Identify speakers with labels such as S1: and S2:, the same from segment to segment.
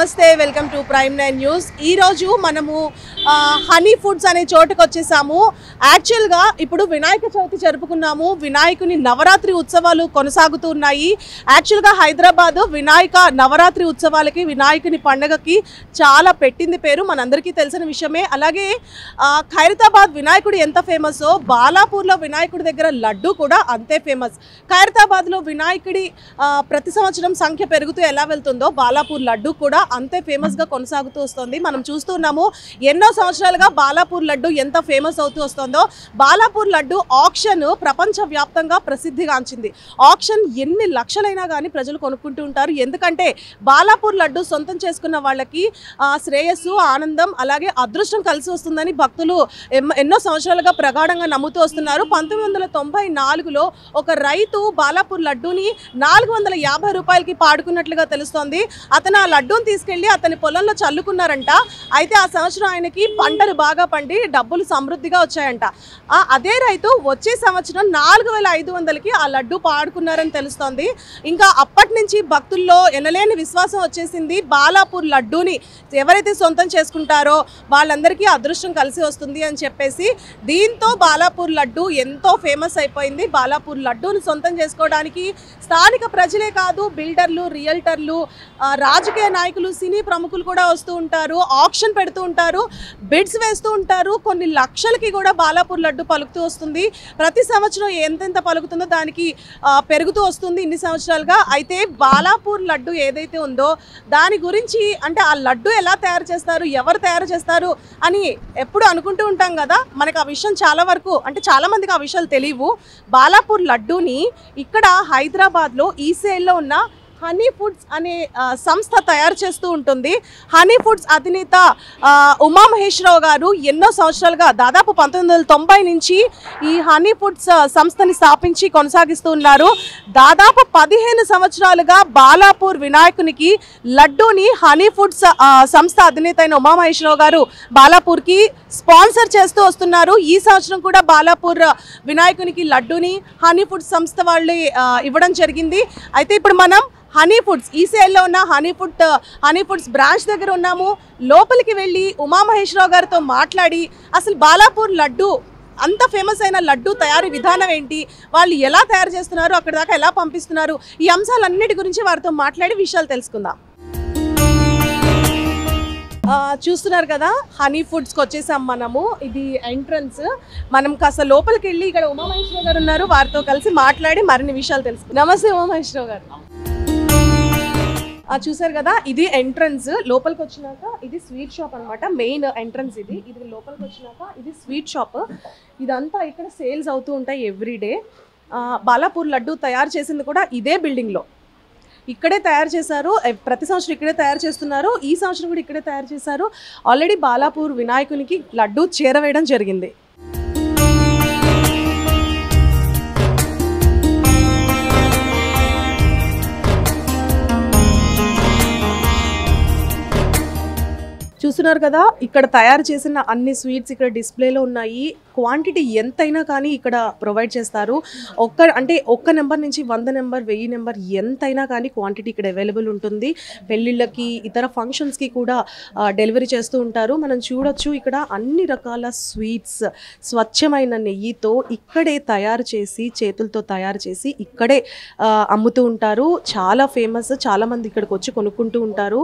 S1: నమస్తే welcome to prime 9 news. ఈ రోజు మనము హనీ ఫుడ్స్ అనే చోటుకు వచ్చేసాము। యాక్చువల్ గా ఇప్పుడు వినాయక చవితి జరుపుకున్నాము। వినాయకుని నవరాత్రి ఉత్సవాలు కొనసాగుతున్నాయి। యాక్చువల్ గా హైదరాబాద్ వినాయక నవరాత్రి ఉత్సవాలకి వినాయకుని పండుగకి చాలా పెట్టింది పేరు, మనందరికీ తెలిసిన విషయమే। అలాగే ఖైరతాబాద్ వినాయకుడు ఎంత ఫేమసో బాలాపూర్లో వినాయకుడి దగ్గర లడ్డు కూడా అంతే ఫేమస్। ఖైరతాబాద్లో వినాయకుడి ప్రతి సంవత్సరం సంఖ్య పెరుగుతూ ఎలా వెళ్తుందో బాలాపూర్ లడ్డు కూడా అంతే ఫేమస్ గా కొనసాగుతూ వస్తుంది। మనం చూస్తున్నాము ఎన్నో సంవత్సరాలుగా బాలాపూర్ లడ్డు ఎంత ఫేమస్ అవుతూ వస్తుందో। బాలాపూర్ లడ్డు ఆక్షన్ ప్రపంచవ్యాప్తంగా ప్రసిద్ధిగాంచింది। ఆక్షన్ ఎన్ని లక్షలైనా కానీ ప్రజలు కొనుక్కుంటూ ఉంటారు, ఎందుకంటే బాలాపూర్ లడ్డు సొంతం చేసుకున్న వాళ్ళకి శ్రేయస్సు, ఆనందం, అలాగే అదృష్టం కలిసి వస్తుందని భక్తులు ఎన్నో సంవత్సరాలుగా ప్రగాఢంగా నమ్ముతూ వస్తున్నారు। 1994లో ఒక రైతు బాలాపూర్ లడ్డూని 450 రూపాయలకి పాడుకున్నట్లుగా తెలుస్తోంది। అతను ఆ లడ్డూని తీసుకెళ్లి అతని పొలంలో చల్లుకున్నారంట। అయితే ఆ సంవత్సరం ఆయనకి పంటలు బాగా పండి డబ్బులు సమృద్ధిగా వచ్చాయంట। అదే రైతు వచ్చే సంవత్సరం 4500కి ఆ లడ్డు పాడుకున్నారని తెలుస్తోంది। ఇంకా అప్పటి నుంచి భక్తుల్లో ఎనలేని విశ్వాసం వచ్చేసింది। బాలాపూర్ లడ్డూని ఎవరైతే సొంతం చేసుకుంటారో వాళ్ళందరికీ అదృష్టం కలిసి వస్తుంది అని చెప్పేసి దీంతో బాలాపూర్ లడ్డు ఎంతో ఫేమస్ అయిపోయింది। బాలాపూర్ లడ్డూని సొంతం చేసుకోవడానికి స్థానిక ప్రజలే కాదు, బిల్డర్లు, రియల్టర్లు, రాజకీయ నాయకులు, సినీ ప్రముఖులు కూడా వస్తూ ఉంటారు, ఆక్షన్ పెడుతూ ఉంటారు, బిడ్స్ వేస్తూ ఉంటారు। కొన్ని లక్షలకి కూడా బాలాపూర్ లడ్డు పలుకుతూ వస్తుంది। ప్రతి సంవత్సరం ఎంతెంత పలుకుతుందో దానికి పెరుగుతూ వస్తుంది ఇన్ని సంవత్సరాలుగా। అయితే బాలాపూర్ లడ్డు ఏదైతే ఉందో దాని గురించి, అంటే ఆ లడ్డు ఎలా తయారు చేస్తారు, ఎవరు తయారు చేస్తారు అని ఎప్పుడు అనుకుంటూ ఉంటాం కదా, మనకు ఆ విషయం చాలా వరకు, అంటే చాలా మందికి ఆ విషయాలు తెలియవు। బాలాపూర్ లడ్డూని ఇక్కడ హైదరాబాద్లో ఈసేల్లో ఉన్న హనీ ఫుడ్స్ అనే సంస్థ తయారు చేస్తూ ఉంటుంది। హనీ ఫుడ్స్ అధినేత ఉమామహేశ్వరరావు గారు ఎన్నో సంవత్సరాలుగా, దాదాపు 1990 నుంచి ఈ హనీ ఫుడ్స్ సంస్థని స్థాపించి కొనసాగిస్తూ ఉన్నారు। దాదాపు 15 సంవత్సరాలుగా బాలాపూర్ వినాయకునికి లడ్డూని హనీ ఫుడ్స్ సంస్థ అధినేత అయిన ఉమామహేశ్వరరావు గారు బాలాపూర్కి స్పాన్సర్ చేస్తూ వస్తున్నారు। ఈ సంవత్సరం కూడా బాలాపూర్ వినాయకునికి లడ్డూని హనీ ఫుడ్స్ సంస్థ వాళ్ళు ఇవ్వడం జరిగింది। అయితే ఇప్పుడు మనం హనీ ఫుడ్స్ ఈసేల్లో ఉన్న హనీ ఫుడ్స్ బ్రాంచ్ దగ్గర ఉన్నాము। లోపలికి వెళ్ళి ఉమామహేశ్వరరావు గారితో మాట్లాడి అసలు బాలాపూర్ లడ్డు అంత ఫేమస్ అయిన లడ్డు తయారీ విధానం ఏంటి, వాళ్ళు ఎలా తయారు చేస్తున్నారు, అక్కడ దాకా ఎలా పంపిస్తున్నారు, ఈ అంశాలన్నిటి గురించి వారితో మాట్లాడి విషయాలు తెలుసుకుందాం। చూస్తున్నారు కదా, హనీ ఫుడ్స్కి వచ్చేసాం మనము। ఇది ఎంట్రన్స్। మనం కాస్త లోపలికి వెళ్ళి ఇక్కడ ఉమామహేశ్వరరావు గారు ఉన్నారు, వారితో కలిసి మాట్లాడి మరిన్ని విషయాలు తెలుసుకుందాం। నమస్తే ఉమామహేశ్వరరావు గారు। చూసారు కదా, ఇది ఎంట్రన్స్। లోపలికి వచ్చినాక ఇది స్వీట్ షాప్ అనమాట, మెయిన్ ఎంట్రన్స్ ఇది లోపలికి వచ్చినాక ఇది స్వీట్ షాప్। ఇదంతా ఇక్కడ సేల్స్ అవుతూ ఉంటాయి ఎవ్రీడే। బాలాపూర్ లడ్డు తయారు చేసింది కూడా ఇదే బిల్డింగ్లో, ఇక్కడే తయారు చేశారు। ప్రతి సంవత్సరం ఇక్కడే తయారు చేస్తున్నారు, ఈ సంవత్సరం కూడా ఇక్కడే తయారు చేశారు। ఆల్రెడీ బాలాపూర్ వినాయకునికి లడ్డు చేరవేయడం జరిగింది। చూస్తున్నారు కదా, ఇక్కడ తయారు చేసిన అన్ని స్వీట్స్ ఇక్కడ డిస్ప్లేలో ఉన్నాయి। క్వాంటిటీ ఎంతైనా కానీ ఇక్కడ ప్రొవైడ్ చేస్తారు। ఒక్క నెంబర్ నుంచి 100 నెంబర్, 1000 నెంబర్ ఎంతైనా కానీ క్వాంటిటీ ఇక్కడ అవైలబుల్ ఉంటుంది। పెళ్ళిళ్ళకి, ఇతర ఫంక్షన్స్కి కూడా డెలివరీ చేస్తూ ఉంటారు। మనం చూడొచ్చు ఇక్కడ అన్ని రకాల స్వీట్స్ స్వచ్ఛమైన నెయ్యితో ఇక్కడే తయారు చేసి, చేతులతో తయారు చేసి ఇక్కడే అమ్ముతూ ఉంటారు। చాలా ఫేమస్, చాలామంది ఇక్కడికి వచ్చి కొనుక్కుంటూ ఉంటారు।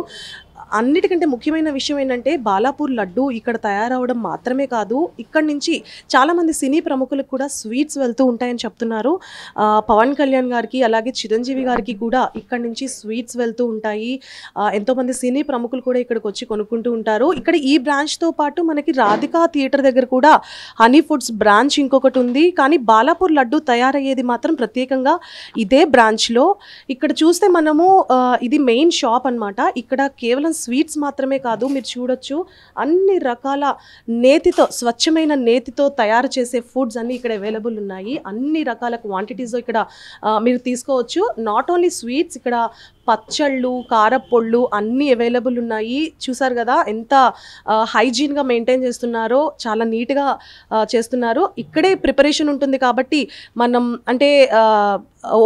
S1: అన్నిటికంటే ముఖ్యమైన విషయం ఏంటంటే బాలాపూర్ లడ్డు ఇక్కడ తయారవడం మాత్రమే కాదు, ఇక్కడి నుంచి చాలామంది సినీ ప్రముఖులకు కూడా స్వీట్స్ వెళ్తూ ఉంటాయని చెప్తున్నారు। పవన్ కళ్యాణ్ గారికి, అలాగే చిరంజీవి గారికి కూడా ఇక్కడి నుంచి స్వీట్స్ వెళ్తూ ఉంటాయి। ఎంతోమంది సినీ ప్రముఖులు కూడా ఇక్కడికి వచ్చి కొనుక్కుంటూ ఉంటారు। ఇక్కడ ఈ బ్రాంచ్తో పాటు మనకి రాధికా థియేటర్ దగ్గర కూడా హనీ ఫుడ్స్ బ్రాంచ్ ఇంకొకటి ఉంది, కానీ బాలాపూర్ లడ్డు తయారయ్యేది మాత్రం ప్రత్యేకంగా ఇదే బ్రాంచ్లో। ఇక్కడ చూస్తే మనము ఇది మెయిన్ షాప్ అనమాట। ఇక్కడ కేవలం స్వీట్స్ మాత్రమే కాదు, మీరు చూడొచ్చు అన్ని రకాల నేతితో, స్వచ్ఛమైన నేతితో తయారు చేసే ఫుడ్స్ అన్ని ఇక్కడ అవైలబుల్ ఉన్నాయి। అన్ని రకాల క్వాంటిటీస్ ఇక్కడ మీరు తీసుకోవచ్చు। నాట్ ఓన్లీ స్వీట్స్, ఇక్కడ పచ్చళ్ళు, కారపొళ్ళు అన్నీ అవైలబుల్ ఉన్నాయి. చూసారు కదా ఎంత హైజీన్గా మెయింటైన్ చేస్తున్నారో, చాలా నీట్గా చేస్తున్నారు. ఇక్కడే ప్రిపరేషన్ ఉంటుంది కాబట్టి మనం అంటే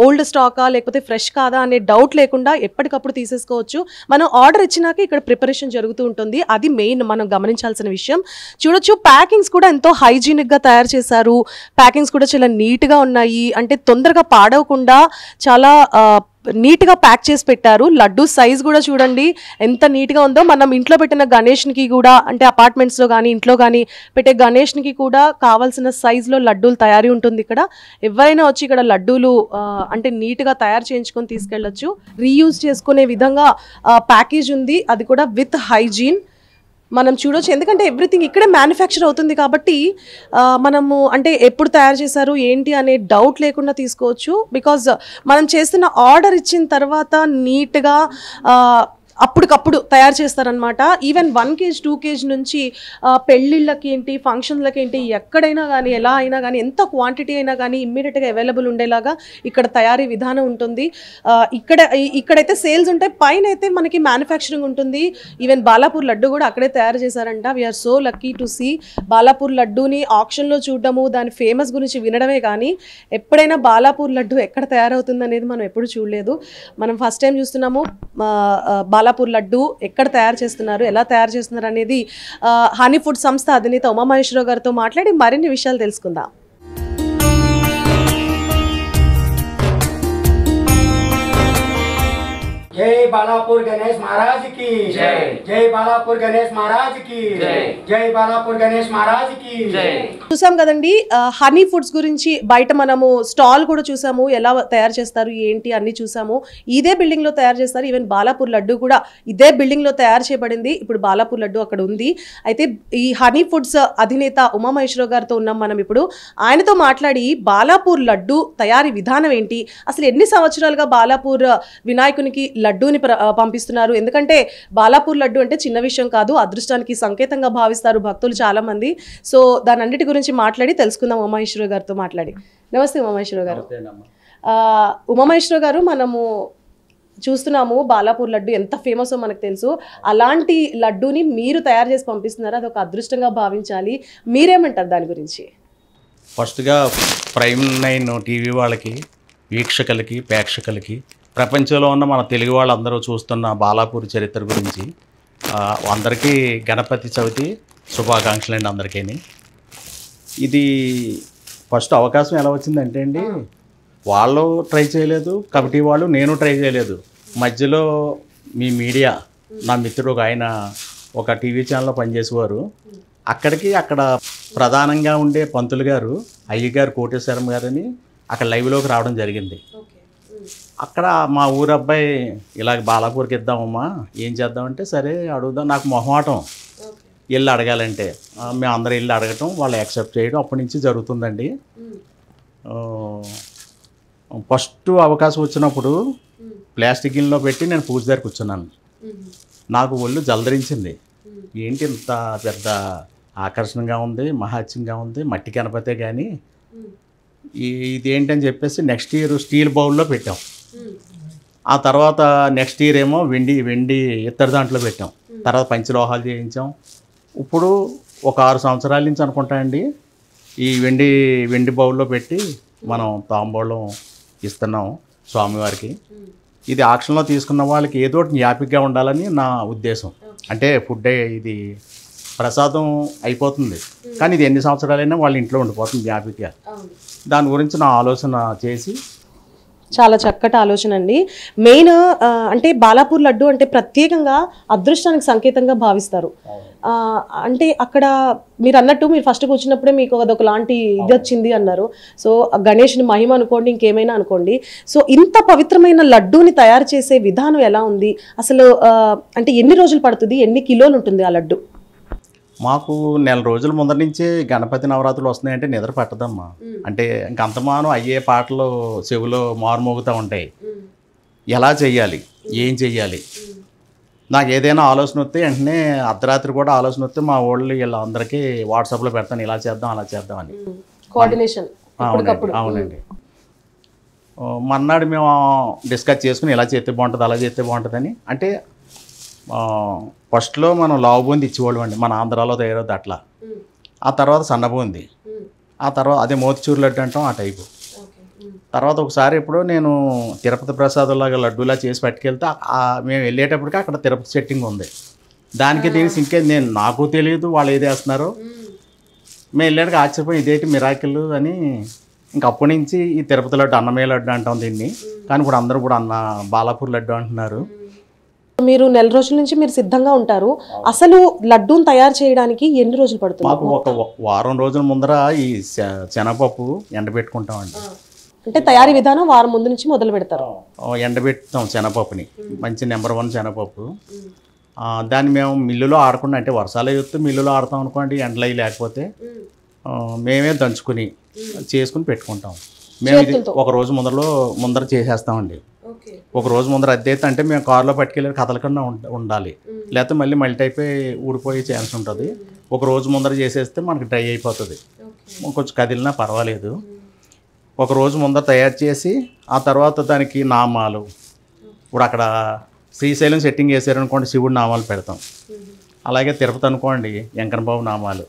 S1: ఓల్డ్ స్టాకా లేకపోతే ఫ్రెష్ కాదా అనే డౌట్ లేకుండా ఎప్పటికప్పుడు తీసేసుకోవచ్చు. మనం ఆర్డర్ ఇచ్చినాక ఇక్కడ ప్రిపరేషన్ జరుగుతూ ఉంటుంది. అది మెయిన్ మనం గమనించాల్సిన విషయం. చూడొచ్చు ప్యాకింగ్స్ కూడా ఎంతో హైజీనిక్గా తయారు చేశారు. ప్యాకింగ్స్ కూడా చాలా నీట్గా ఉన్నాయి. అంటే తొందరగా పాడవకుండా చాలా నీట్గా ప్యాక్ చేసి పెట్టారు. లడ్డు సైజ్ కూడా చూడండి ఎంత నీట్గా ఉందో. మనం ఇంట్లో పెట్టిన గణేష్కి కూడా అంటే అపార్ట్మెంట్స్లో కానీ ఇంట్లో కానీ పెట్టే గణేష్కి కూడా కావాల్సిన సైజులో లడ్డూలు తయారీ ఉంటుంది ఇక్కడ. ఎవరైనా వచ్చి ఇక్కడ లడ్డూలు అంటే నీట్గా తయారు చేయించుకొని తీసుకెళ్ళచ్చు. రీయూజ్ చేసుకునే విధంగా ప్యాకేజ్ ఉంది, అది కూడా విత్ హైజీన్. మనం చూడొచ్చు ఎందుకంటే ఎవ్రీథింగ్ ఇక్కడే మ్యానుఫ్యాక్చర్ అవుతుంది కాబట్టి మనము అంటే ఎప్పుడు తయారు చేశారు ఏంటి అనే డౌట్ లేకుండా తీసుకోవచ్చు. బికాజ్ మనం చేస్తున్న ఆర్డర్ ఇచ్చిన తర్వాత నీట్గా అప్పటికప్పుడు తయారు చేస్తారనమాట. ఈవెన్ 1 kg 2 kg నుంచి పెళ్ళిళ్ళకి ఏంటి ఫంక్షన్లకి ఏంటి ఎక్కడైనా కానీ ఎలా అయినా కానీ ఎంత క్వాంటిటీ అయినా కానీ ఇమ్మీడియట్గా అవైలబుల్ ఉండేలాగా ఇక్కడ తయారీ విధానం ఉంటుంది. ఇక్కడైతే సేల్స్ ఉంటాయి, పైన అయితే మనకి మ్యానుఫ్యాక్చరింగ్ ఉంటుంది. ఈవెన్ బాలాపూర్ లడ్డు కూడా అక్కడే తయారు చేశారంట. We are so lucky to see Balapur లడ్డూని ఆప్షన్లో చూడడము, దాని ఫేమస్ గురించి వినడమే కానీ ఎప్పుడైనా బాలాపూర్ లడ్డు ఎక్కడ తయారవుతుంది అనేది మనం ఎప్పుడు చూడలేదు. మనం ఫస్ట్ టైం చూస్తున్నాము బాలాపూర్ లడ్డు ఎక్కడ తయారు చేస్తున్నారు, ఎలా తయారు చేస్తున్నారు అనేది హనీ ఫుడ్ సంస్థ అధినేత ఉమామహేశ్వరరావు గారితో మాట్లాడి మరిన్ని విషయాలు తెలుసుకుందాం.
S2: जय बालापुर गणेश महाराज की जय। जय बालापुर गणेश महाराज की जय। जय बालापुर गणेश महाराज की जय।
S1: చూసాం కదండి హనీ ఫుడ్స్ గురించి. బయట మనము స్టాల్ కూడా చూసాము, ఎలా తయారు చేస్తారు ఏంటి అన్ని చూసాము. ఇదే బిల్డింగ్ లో తయారు చేస్తారు. ఈవెన్ బాలాపూర్ లడ్డు కూడా ఇదే బిల్డింగ్ లో తయారు చేయబడింది. ఇప్పుడు బాలాపూర్ లడ్డు అక్కడ ఉంది. అయితే ఈ హనీ ఫుడ్స్ అధినేత ఉమామహేశ్వరరావు గారితో ఉన్నాం మనం ఇప్పుడు. ఆయనతో మాట్లాడి బాలాపూర్ లడ్డు తయారీ విధానం ఏంటి, అసలు ఎన్ని సంవత్సరాలుగా బాలాపూర్ వినాయకునికి లడ్డూని పంపిస్తున్నారు. ఎందుకంటే బాలాపూర్ లడ్డు అంటే చిన్న విషయం కాదు, అదృష్టానికి సంకేతంగా భావిస్తారు భక్తులు చాలా మంది. సో దాని అన్నిటి గురించి మాట్లాడి తెలుసుకుందాం ఉమామహేశ్వరరావు గారితో మాట్లాడి. నమస్తే ఉమామహేశ్వరరావు గారు. ఉమామహేశ్వరరావు గారు, మనము చూస్తున్నాము బాలాపూర్ లడ్డు ఎంత ఫేమస్ మనకు తెలుసు. అలాంటి లడ్డూని మీరు తయారు చేసి పంపిస్తున్నారు, అది ఒక అదృష్టంగా భావించాలి. మీరేమంటారు దాని గురించి?
S3: ఫస్ట్గా ప్రైమ్ 9 టీవీ వాళ్ళకి, వీక్షకులకి, ప్రేక్షకులకి, ప్రపంచంలో ఉన్న మన తెలుగు వాళ్ళందరూ చూస్తున్న బాలాపూర్ చరిత్ర గురించి అందరికీ గణపతి చవితి శుభాకాంక్షలు అండి అందరికీ. ఇది ఫస్ట్ అవకాశం ఎలా వచ్చిందంటే అండి, వాళ్ళు ట్రై చేయలేదు, కమిటీ వాళ్ళు నేను ట్రై చేయలేదు. మధ్యలో మీ మీడియా, నా మిత్రుడు ఆయన ఒక టీవీ ఛానల్లో పనిచేసేవారు. అక్కడ ప్రధానంగా ఉండే పంతులు గారు, అయ్యగారు కోటేశ్వరం గారని అక్కడ లైవ్లోకి రావడం జరిగింది. అక్కడ మా ఊరు అబ్బాయి ఇలాగ బాలాపూర్కి ఇద్దామమ్మా, ఏం చేద్దామంటే సరే అడుగుదాం. నాకు మొహమాటం వెళ్ళి అడగాలంటే, మేము అందరూ వెళ్ళి అడగటం, వాళ్ళు యాక్సెప్ట్ చేయడం అప్పటి నుంచి జరుగుతుందండి. ఫస్ట్ అవకాశం వచ్చినప్పుడు ప్లాస్టిక్ గిన్నెలో పెట్టి నేను పూజ దగ్గర కూర్చున్నాను. నాకు ఒళ్ళు జలధరించింది. ఏంటి ఇంత పెద్ద ఆకర్షణగా ఉంది, మహాత్యంగా ఉంది, మట్టి గణపతే కానీ ఇదేంటని చెప్పేసి నెక్స్ట్ ఇయర్ స్టీల్ బౌల్లో పెట్టాం. ఆ తర్వాత నెక్స్ట్ ఇయర్ ఏమో వెండి ఇత్తడి దాంట్లో పెట్టాం. తర్వాత పంచలోహాలు చేయించాం. ఇప్పుడు ఒక 6 సంవత్సరాల నుంచి అనుకుంటా అండి ఈ వెండి బౌల్లో పెట్టి మనం తాంబూలం ఇస్తున్నాం స్వామివారికి. ఇది ఆక్షన్లో తీసుకున్న వాళ్ళకి ఏదో ఒకటి జ్ఞాపికగా ఉండాలని నా ఉద్దేశం. అంటే ఫుడ్ ఇది ప్రసాదం అయిపోతుంది కానీ ఇది ఎన్ని సంవత్సరాలైనా వాళ్ళ ఇంట్లో ఉండిపోతుంది జ్ఞాపిక. దాని గురించి నా ఆలోచన చేసి,
S1: చాలా చక్కటి ఆలోచన అండి. మెయిన్ అంటే బాలాపూర్ లడ్డు అంటే ప్రత్యేకంగా అదృష్టానికి సంకేతంగా భావిస్తారు. అంటే అక్కడ మీరు అన్నట్టు మీరు ఫస్ట్ కూర్చున్నప్పుడే మీకు అదొక లాంటి ఇది వచ్చింది అన్నారు. సో గణేష్ని మహిమ అనుకోండి, ఇంకేమైనా అనుకోండి. సో ఇంత పవిత్రమైన లడ్డూని తయారు చేసే విధానం ఎలా ఉంది అసలు? అంటే ఎన్ని రోజులు పడుతుంది, ఎన్ని కిలోలు ఉంటుంది ఆ లడ్డు?
S3: మాకు నెల రోజుల ముందర నుంచే గణపతి నవరాత్రులు వస్తున్నాయంటే నిద్ర పట్టదమ్మా. అంటే ఇంకంతమానం అయ్యే పాటలు చెవులో మారుమోగుతూ ఉంటాయి. ఎలా చెయ్యాలి, ఏం చెయ్యాలి, నాకు ఏదైనా ఆలోచన వస్తే వెంటనే అర్ధరాత్రి కూడా ఆలోచన వస్తే మా వాళ్ళు వీళ్ళందరికీ వాట్సాప్లో పెడతాను, ఇలా చేద్దాం అలా చేద్దాం అని.
S1: కోఆర్డినేషన్.
S3: అవునండి. మన్నాడు మేము డిస్కస్ చేసుకుని ఇలా చేస్తే బాగుంటుంది అలా చేస్తే బాగుంటుందని. అంటే ఫస్ట్లో మనం లావు బూంది ఇచ్చేవాళ్ళం అండి, మన ఆంధ్రాలో తయారవుద్ది అట్లా. ఆ తర్వాత సన్న బూంది, ఆ తర్వాత అదే మోతిచూరు లడ్డు అంటాం ఆ టైపు. తర్వాత ఒకసారి ఎప్పుడో నేను తిరుపతి ప్రసాదంలాగా లడ్డూలా చేసి పట్టుకెళ్తే మేము వెళ్ళేటప్పటికి అక్కడ తిరుపతి సెట్టింగ్ ఉంది. దానికి తెలిసి ఇంకేం నాకు తెలియదు వాళ్ళు ఏది వేస్తున్నారో. మేము వెళ్ళాక ఆశ్చర్యపోయి ఇదేంటి మిరాకిల్ అని. ఇంక అప్పటి నుంచి ఈ తిరుపతి లడ్డు అన్నమయ్య లడ్డు అంటాం దీన్ని, కానీ ఇప్పుడు అందరూ కూడా బాలాపూర్ లడ్డు అంటున్నారు.
S1: మీరు నెల రోజుల నుంచి మీరు సిద్ధంగా ఉంటారు. అసలు లడ్డూని తయారు చేయడానికి ఎన్ని రోజులు పడుతుంది?
S3: మాకు ఒక వారం రోజుల ముందర ఈ శనగపప్పు ఎండబెట్టుకుంటామండి.
S1: అంటే తయారీ విధానం వారం ముందు నుంచి మొదలు పెడతారు.
S3: ఎండబెడతాం శనగపప్పుని, మంచి నెంబర్ 1 శనగపప్పు. దాన్ని మేము మిల్లులో ఆడకుండా, అంటే వర్షాలు ఎత్తు మిల్లులో ఆడతాం అనుకోండి, ఎండలు అవి లేకపోతే మేమే దంచుకుని చేసుకుని పెట్టుకుంటాం. మేము ఇది ఒక రోజు ముందర చేసేస్తామండి. ఒక రోజు ముందర అద్దెతే అంటే మేము కారులో పట్టుకెళ్ళి కదలకుండా ఉండాలి, లేకపోతే మళ్ళీ మల్టీ అయిపోయి ఊడిపోయే ఛాన్స్ ఉంటుంది. ఒక రోజు ముందర చేసేస్తే మనకి డ్రై అయిపోతుంది, కొంచెం కదిలినా పర్వాలేదు. ఒక రోజు ముందర తయారు చేసి ఆ తర్వాత దానికి నామాలు, ఇప్పుడు అక్కడ శ్రీశైలం సెట్టింగ్ వేసారనుకోండి శివుడు నామాలు పెడతాం, అలాగే తిరుపతి అనుకోండి వెంకన్నబాబు నామాలు.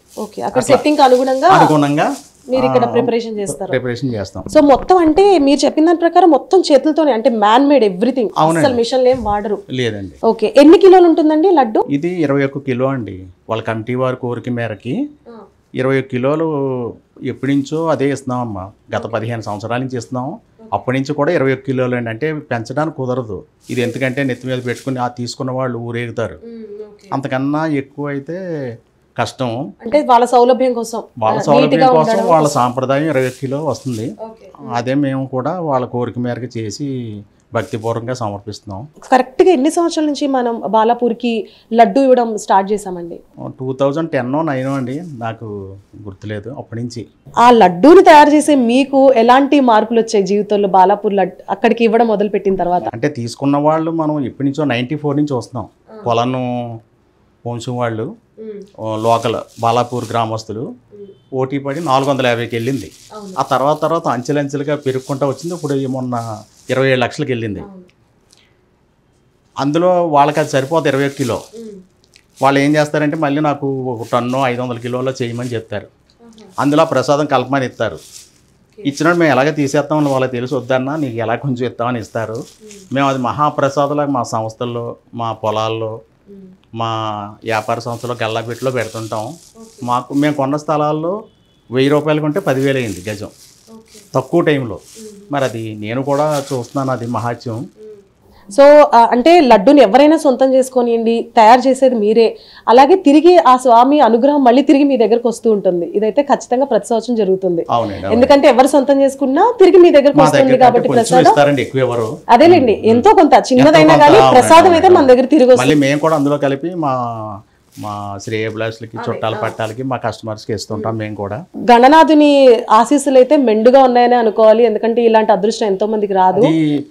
S3: అనుగుణంగా
S1: మీరు ఇక్కడ ప్రిపరేషన్
S3: చేస్తాం.
S1: సో మొత్తం అంటే మీరు చెప్పిన దాని ప్రకారం మొత్తం చేతులతోనే, అంటే మ్యాన్ మేడ్ ఎవ్రీథింగ్, అసలు మిషన్లు ఏం వాడరు?
S3: లేదండి.
S1: ఓకే, ఎన్ని కిలోలు ఉంటుందండి లడ్డు?
S3: ఇది 21 కిలో అండి. వాళ్ళ కమిటీ వారి కోరిక మేరకి 21 కిలోలు ఎప్పటి నుంచో అదే ఇస్తున్నామమ్మా. గత 15 సంవత్సరాల నుంచి ఇస్తున్నాము. అప్పటి నుంచి కూడా 21 కిలోలు అండి. అంటే పెంచడానికి కుదరదు ఇది, ఎందుకంటే నెత్తి మీద పెట్టుకుని తీసుకున్న వాళ్ళు ఊరేగుతారు. అంతకన్నా ఎక్కువ అయితే కష్టం.
S1: అంటే వాళ్ళ సౌలభ్యం కోసం,
S3: వాళ్ళ సాంప్రదాయం 21 కిలో వస్తుంది. అదే మేము కూడా వాళ్ళ కోరిక మేరకు చేసి భక్తిపూర్వకంగా సమర్పిస్తున్నాం.
S1: కరెక్ట్గా ఎన్ని సంవత్సరాల నుంచి మనం బాలాపూర్కి లడ్డు ఇవ్వడం స్టార్ట్ చేసామండి?
S3: 2010-9 అండి, నాకు గుర్తులేదు. అప్పటి నుంచి
S1: ఆ లడ్డూని తయారు చేసే మీకు ఎలాంటి మార్పులు వచ్చాయి జీవితంలో బాలాపూర్ లడ్డు అక్కడికి ఇవ్వడం మొదలు పెట్టిన తర్వాత?
S3: అంటే తీసుకున్న వాళ్ళు మనం ఎప్పటి నుంచో 94 నుంచి వస్తున్నాం. కొలను వంశం వాళ్ళు, లోకల్ బాలాపూర్ గ్రామస్తులు పోటీ పడి 450కి వెళ్ళింది. ఆ తర్వాత అంచెలంచెలుగా పెరుగుకుంటూ వచ్చింది. ఇప్పుడు మొన్న 27 లక్షలకి వెళ్ళింది. అందులో వాళ్ళకి అది సరిపోతుంది 21 కిలో. వాళ్ళు ఏం చేస్తారంటే మళ్ళీ నాకు 1 టన్ను 500 కిలోలో చేయమని చెప్తారు. అందులో ప్రసాదం కలపమని ఇస్తారు. ఇచ్చినట్టు మేము ఎలాగ తీసేస్తామని వాళ్ళకి తెలిసి, వద్దన్నా నీకు ఎలా కొంచెం ఇస్తామని ఇస్తారు. మేము అది మహాప్రసాదాలకు మా సంస్థల్లో, మా పొలాల్లో, మా వ్యాపార సంస్థలో, గల్లాపెట్టులో పెడుతుంటాం. మేము కొన్న స్థలాల్లో 1000 రూపాయలు కొంటే 10,000 అయింది గజం, తక్కువ టైంలో. మరి అది నేను కూడా చూస్తున్నాను, అది మహాత్యం.
S1: సో అంటే లడ్డూని ఎవరైనా సొంతం చేసుకోనియండి, తయారు చేసేది మీరే. అలాగే తిరిగి ఆ స్వామి అనుగ్రహం మళ్ళీ తిరిగి మీ దగ్గరకు వస్తూ ఉంటుంది. ఇదైతే ఖచ్చితంగా ప్రతి సంవత్సరం జరుగుతుంది. ఎందుకంటే ఎవరు సొంతం చేసుకున్నా తిరిగి మీ దగ్గరకు వస్తుంది కాబట్టి ప్రసాదం. అదేలేండి, ఎంతో కొంత చిన్నదైనా కానీ ప్రసాదం అయితే మన దగ్గర తిరిగి వస్తుంది.
S3: మేము కూడా అందులో కలిపి మా శ్రేయభిలాషులకి, చుట్టాల పట్టాలకి, మా కస్టమర్స్కి ఇస్తుంటాం. మేము కూడా
S1: గణనాథుని ఆశీస్సులు అయితే మెండుగా ఉన్నాయని అనుకోవాలి. ఎందుకంటే ఇలాంటి అదృష్టం ఎంతో మందికి రాదు.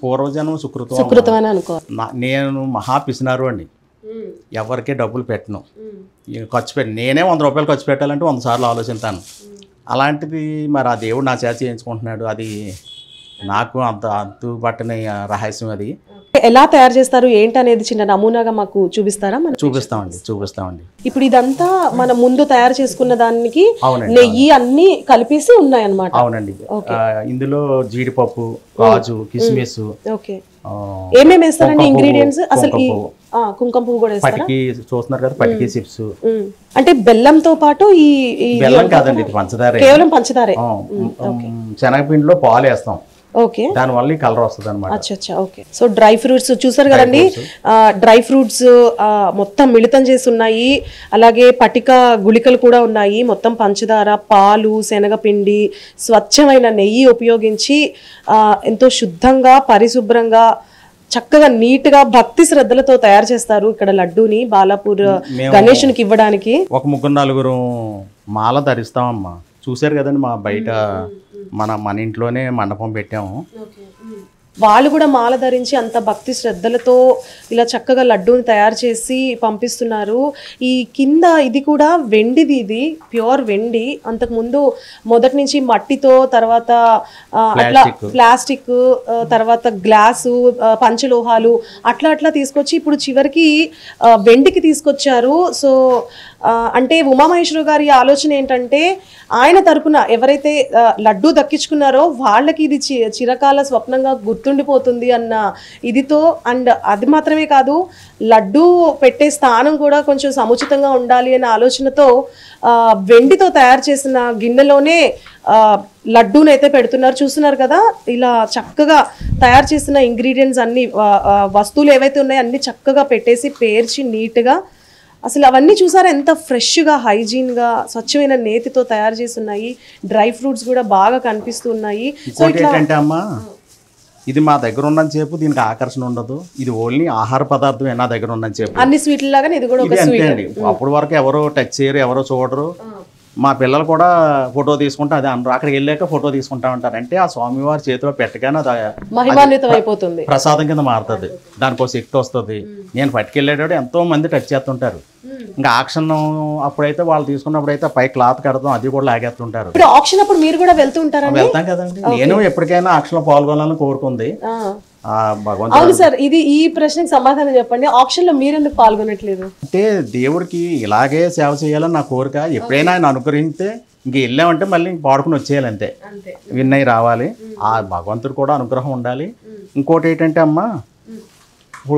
S3: పూర్వజన్మ
S1: సుకృతం అని అనుకోవాలి.
S3: నేను మహా పిసినారు అండి, ఎవరికే డబ్బులు పెట్టను, ఖర్చు పెట్టి నేనే 100 రూపాయలు ఖర్చు పెట్టాలంటే 100 సార్లు ఆలోచిస్తాను. అలాంటిది మరి ఆ దేవుడు నా చేత చేయించుకుంటున్నాడు. అది నాకు అంతు పట్టని రహస్యం. అది
S1: ఎలా తయారు చేస్తారు ఏంటి అనేది చిన్న నమూనాగా మాకు చూపిస్తారా?
S3: చూపిస్తామండి.
S1: ఇప్పుడు ఇదంతా మనం ముందు తయారు చేసుకున్న దానికి నెయ్యి అన్ని కలిపేసి ఉన్నాయి అన్నమాట.
S3: అవునండి. ఇందులో జీడిపప్పు, కాజు, కిస్మిస్,
S1: ఏమేమి వేస్తారండి ఇంగ్రీడియంట్స్? అసలు కుంకుమ పువ్వు కూడా వేస్తారా?
S3: చూస్తున్నారు కదా, పటికి చిప్స్.
S1: అంటే బెల్లంతో పాటు ఈ
S3: బెల్లం కాదండి, ఇది పంచదార,
S1: కేవలం పంచదారే.
S3: శనగపిండిలో పాలు వేస్తాం.
S1: ఓకే,
S3: దానివల్ల ఈ కలర్ వస్తుంది అనమాట.
S1: అచ్చా, ఓకే. సో డ్రై ఫ్రూట్స్ చూసారు కదండి, డ్రై ఫ్రూట్స్ మొత్తం మిళితం చేసి ఉన్నాయి. అలాగే పటిక గుళికలు కూడా ఉన్నాయి. మొత్తం పంచదార, పాలు, శనగపిండి, స్వచ్ఛమైన నెయ్యి ఉపయోగించి ఎంతో శుద్ధంగా, పరిశుభ్రంగా, చక్కగా నీట్ గా భక్తి శ్రద్ధలతో తయారు చేస్తారు ఇక్కడ లడ్డూని బాలాపూర్ గణేశునికి ఇవ్వడానికి.
S3: ఒక 3-4 మాల ధరిస్తామమ్మా. చూసారు కదండి, మా బయట మన ఇంట్లోనే మండపం పెట్టాము.
S1: వాళ్ళు కూడా మాల ధరించి అంత భక్తి శ్రద్ధలతో ఇలా చక్కగా లడ్డూని తయారు చేసి పంపిస్తున్నారు. ఈ కింద ఇది కూడా వెండిది, ఇది ప్యూర్ వెండి. అంతకుముందు మొదటి నుంచి మట్టితో, తర్వాత అట్లా ప్లాస్టిక్, తర్వాత గ్లాసు, పంచలోహాలు అట్లా అట్లా తీసుకొచ్చి ఇప్పుడు చివరికి వెండికి తీసుకొచ్చారు. సో అంటే ఉమామహేశ్వర గారి ఆలోచన ఏంటంటే ఆయన తరపున ఎవరైతే లడ్డూ దక్కించుకున్నారో వాళ్ళకి ఇది చిరకాల స్వప్నంగా గుర్తుండిపోతుంది అన్న ఇదితో, అండ్ అది మాత్రమే కాదు లడ్డూ పెట్టే స్థానం కూడా కొంచెం సముచితంగా ఉండాలి అనే ఆలోచనతో వెండితో తయారు చేసిన గిన్నెలోనే లడ్డూని అయితే పెడుతున్నారు. చూస్తున్నారు కదా, ఇలా చక్కగా తయారు చేసిన ఇంగ్రీడియంట్స్ అన్ని వస్తువులు ఏవైతే ఉన్నాయో అన్ని చక్కగా పెట్టేసి పేర్చి నీట్గా, అసలు అవన్నీ చూసారా ఎంత ఫ్రెష్గా, హైజీన్గా, స్వచ్ఛమైన నేతితో తయారు చేసి ఉన్నాయి. డ్రై ఫ్రూట్స్ కూడా బాగా కనిపిస్తున్నాయి. సో
S3: ఏంటంటే అమ్మా, ఇది మా దగ్గర ఉన్నని చెప్పు దీనికి ఆకర్షణ ఉండదు. ఇది ఓన్లీ ఆహార పదార్థం నా దగ్గర ఉన్నని చెప్పు.
S1: అన్ని స్వీట్ల లాగానే ఇది కూడా ఒక స్వీట్
S3: అండి. అప్పటి వరకు ఎవరో టచ్ చేయరు, ఎవరో చూడరు. మా పిల్లలు కూడా ఫోటో తీసుకుంటా అదే అనరు. అక్కడికి వెళ్ళాక ఫోటో తీసుకుంటా ఉంటారు. అంటే ఆ స్వామివారి చేతిలో పెట్టగానే
S1: మహిమాన్వితం అయిపోతుంది,
S3: ప్రసాదం కింద మారుతుంది, దానికో శక్తి వస్తుంది. నేను పట్టుకెళ్ళేటప్పుడు ఎంతో మంది టచ్ చేస్తుంటారు. ఇంకా ఆక్షన్ అప్పుడైతే వాళ్ళు తీసుకున్నప్పుడైతే పై క్లాత్ కడతాం, అది కూడా లాగేస్తుంటారు.
S1: ఇప్పుడు ఆక్షన్ అప్పుడు మీరు కూడా వెళ్తూ ఉంటారా?
S3: వెళ్తాం కదండి. నేను ఎప్పటికైనా ఆక్షన్ లో పాల్గొనాలని కోరుకుంది.
S1: అవును సార్, ఇది ఈ ప్రశ్నకు సమాధానం చెప్పండి. ఆక్షన్ లో మీరు ఎందుకు పాల్గొనట్లేదు?
S3: అంటే దేవుడికి ఇలాగే సేవ చేయాలని నా కోరిక. ఎప్పుడైనా ఆయన అనుగ్రహిస్తే ఇంక వెళ్ళామంటే మళ్ళీ పాడుకుని వచ్చేయాలి, అంతే. విన్ అయ్యి రావాలి. ఆ భగవంతుడు కూడా అనుగ్రహం ఉండాలి. ఇంకోటి ఏంటంటే అమ్మా,